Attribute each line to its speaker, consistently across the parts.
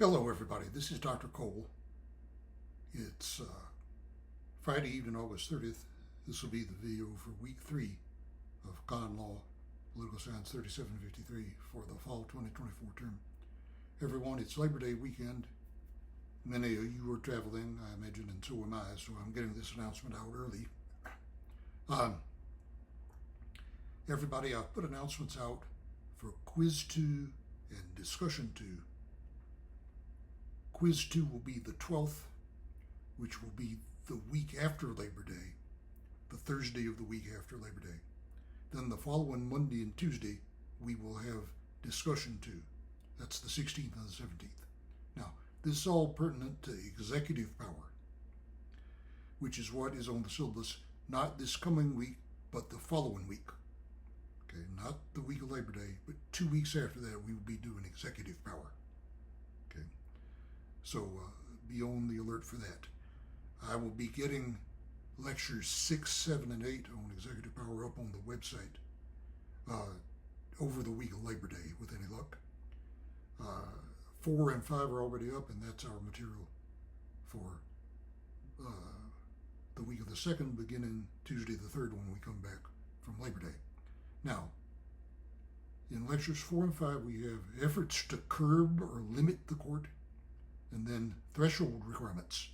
Speaker 1: Hello, everybody. This is Dr. Cole. It's Friday evening, August 30th. This will be the video for week 3 of Con Law, Political Science 3753 for the fall 2024 term. Everyone, it's Labor Day weekend. Many of you are traveling, I imagine, and so am I, so I'm getting this announcement out early. Everybody, I've put announcements out for Quiz 2 and Discussion 2. Quiz 2 will be the 12th, which will be the week after Labor Day, the Thursday of the week after Labor Day. Then the following Monday and Tuesday, we will have Discussion 2. That's the 16th and the 17th. Now, this is all pertinent to executive power, which is what is on the syllabus, not this coming week, but the following week. Okay, not the week of Labor Day, but 2 weeks after that, we will be doing executive power. Okay. So be on the alert for that. I will be getting lectures 6, 7, and 8 on executive power up on the website over the week of Labor Day, with any luck. 4 and 5 are already up, and that's our material for the week of the 2nd, beginning Tuesday the 3rd when we come back from Labor Day. Now, in lectures 4 and 5, we have efforts to curb or limit the court, and then threshold requirements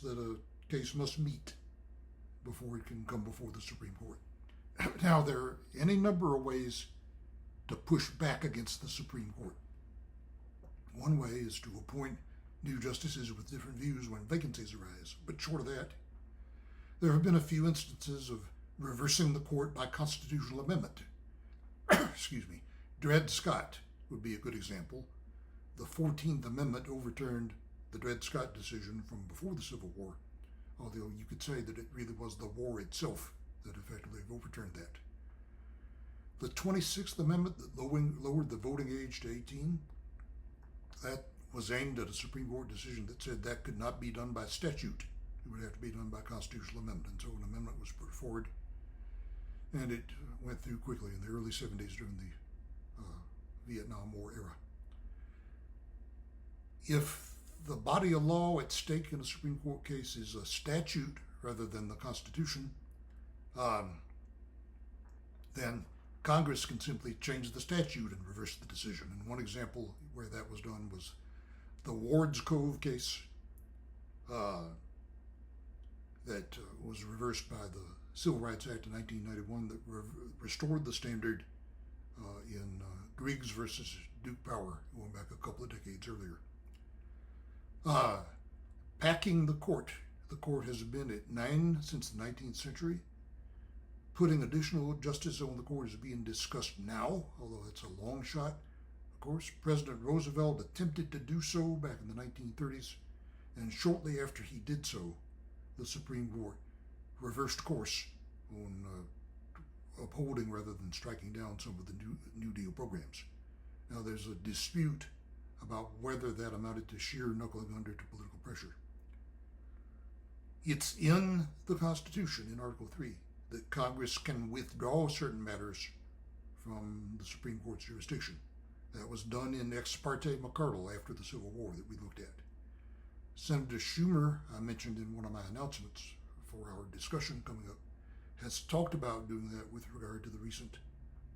Speaker 1: that a case must meet before it can come before the Supreme Court. Now, there are any number of ways to push back against the Supreme Court. One way is to appoint new justices with different views when vacancies arise, but short of that, there have been a few instances of reversing the court by constitutional amendment. Excuse me. Dred Scott would be a good example. The 14th Amendment overturned the Dred Scott decision from before the Civil War, although you could say that it really was the war itself that effectively overturned that. The 26th Amendment that lowered the voting age to 18, that was aimed at a Supreme Court decision that said that could not be done by statute. It would have to be done by constitutional amendment, and so an amendment was put forward, and it went through quickly in the early 70s during the Vietnam War era. If the body of law at stake in a Supreme Court case is a statute rather than the Constitution, then Congress can simply change the statute and reverse the decision. And one example where that was done was the Ward's Cove case that was reversed by the Civil Rights Act of 1991 that restored the standard in Griggs versus Duke Power, going back a couple of decades earlier. Packing the court. The court has been at 9 since the 19th century. Putting additional justices on the court is being discussed now, although it's a long shot. Of course, President Roosevelt attempted to do so back in the 1930s, and shortly after he did so, the Supreme Court reversed course on upholding rather than striking down some of the New Deal programs. Now, there's a dispute about whether that amounted to sheer knuckling under to political pressure. It's in the Constitution, in Article 3, that Congress can withdraw certain matters from the Supreme Court's jurisdiction. That was done in Ex parte McCardle after the Civil War that we looked at. Senator Schumer, I mentioned in one of my announcements for our discussion coming up, has talked about doing that with regard to the recent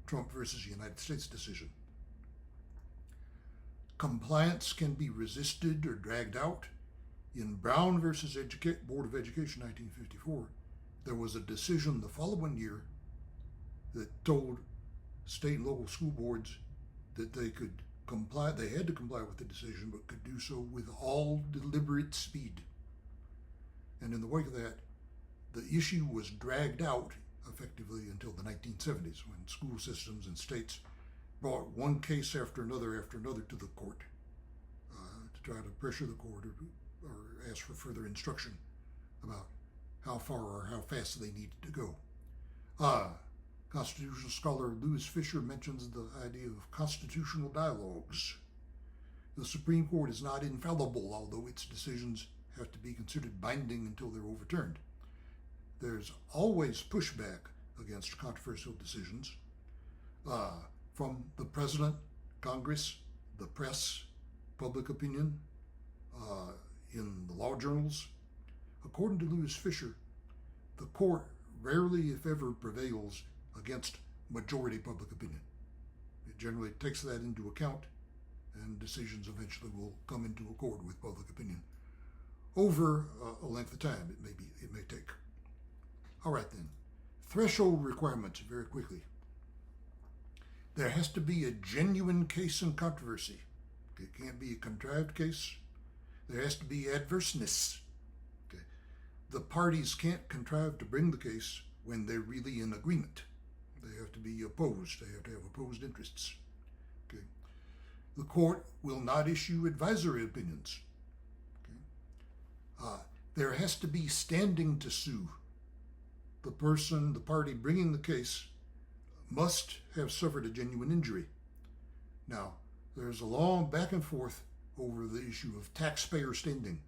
Speaker 1: Trump versus United States decision. Compliance can be resisted or dragged out. In Brown versus Board of Education, 1954, there was a decision the following year that told state and local school boards that they could comply, they had to comply with the decision, but could do so with all deliberate speed. And in the wake of that, the issue was dragged out effectively until the 1970s, when school systems and states brought one case after another to the court to try to pressure the court or ask for further instruction about how far or how fast they needed to go. Constitutional scholar Louis Fisher mentions the idea of constitutional dialogues. The Supreme Court is not infallible, although its decisions have to be considered binding until they're overturned. There's always pushback against controversial decisions from the President, Congress, the press, public opinion in the law journals. According to Louis Fisher, the court rarely, if ever, prevails against majority public opinion. It generally takes that into account, and decisions eventually will come into accord with public opinion over a length of time it may take. All right then, threshold requirements very quickly. There has to be a genuine case in controversy. It can't be a contrived case. There has to be adverseness. Okay. The parties can't contrive to bring the case when they're really in agreement. They have to be opposed. They have to have opposed interests. Okay. The court will not issue advisory opinions. Okay. There has to be standing to sue. The party bringing the case must have suffered a genuine injury. Now, there's a long back and forth over the issue of taxpayer standing.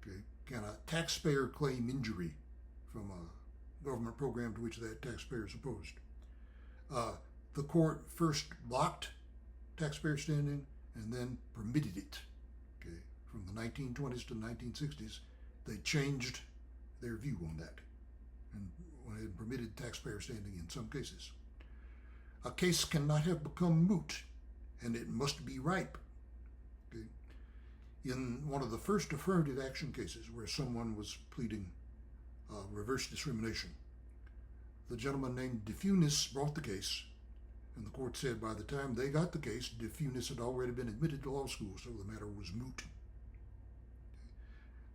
Speaker 1: Okay. Can a taxpayer claim injury from a government program to which that taxpayer is opposed? The court first blocked taxpayer standing and then permitted it. Okay. From the 1920s to the 1960s, they changed their view on that and went ahead and permitted taxpayer standing in some cases. A case cannot have become moot, and it must be ripe. Okay. In one of the first affirmative action cases where someone was pleading reverse discrimination, the gentleman named DeFunis brought the case, and the court said by the time they got the case, DeFunis had already been admitted to law school, so the matter was moot.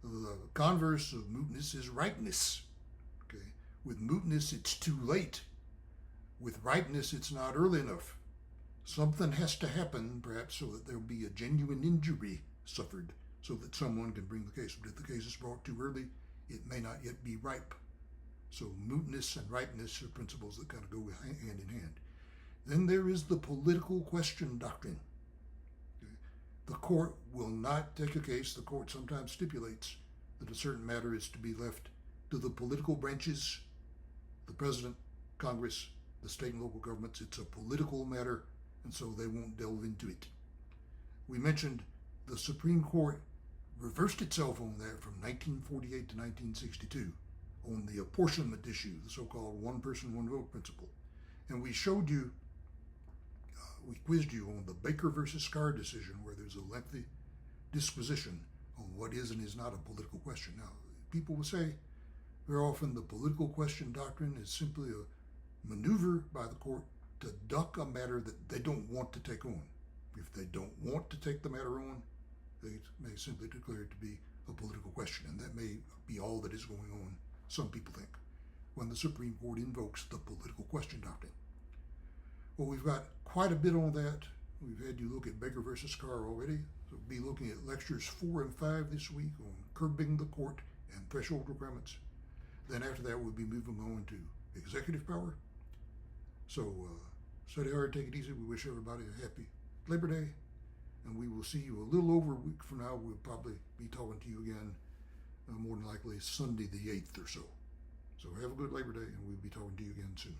Speaker 1: The converse of mootness is ripeness. Okay. With mootness, it's too late. With ripeness, it's not early enough. Something has to happen, perhaps, so that there will be a genuine injury suffered, so that someone can bring the case. But if the case is brought too early, it may not yet be ripe. So mootness and ripeness are principles that kind of go hand in hand. Then there is the political question doctrine. Okay. The court will not take a case. The court sometimes stipulates that a certain matter is to be left to the political branches, the president, Congress, the state and local governments. It's a political matter, and so they won't delve into it. We mentioned the Supreme Court reversed itself on that from 1948 to 1962 on the apportionment issue, the so-called one person, one vote principle. And we showed you, we quizzed you on the Baker versus Carr decision, where there's a lengthy disquisition on what is and is not a political question. Now, people will say very often the political question doctrine is simply a maneuver by the court to duck a matter that they don't want to take on. If they don't want to take the matter on, they may simply declare it to be a political question, and that may be all that is going on, some people think, when the Supreme Court invokes the political question doctrine. Well, we've got quite a bit on that. We've had you look at Baker versus Carr already. So we'll be looking at lectures 4 and 5 this week on curbing the court and threshold requirements. Then after that, we'll be moving on to executive power. So study hard, take it easy. We wish everybody a happy Labor Day, and we will see you a little over a week from now. We'll probably be talking to you again, more than likely Sunday the 8th or so. So have a good Labor Day, and we'll be talking to you again soon.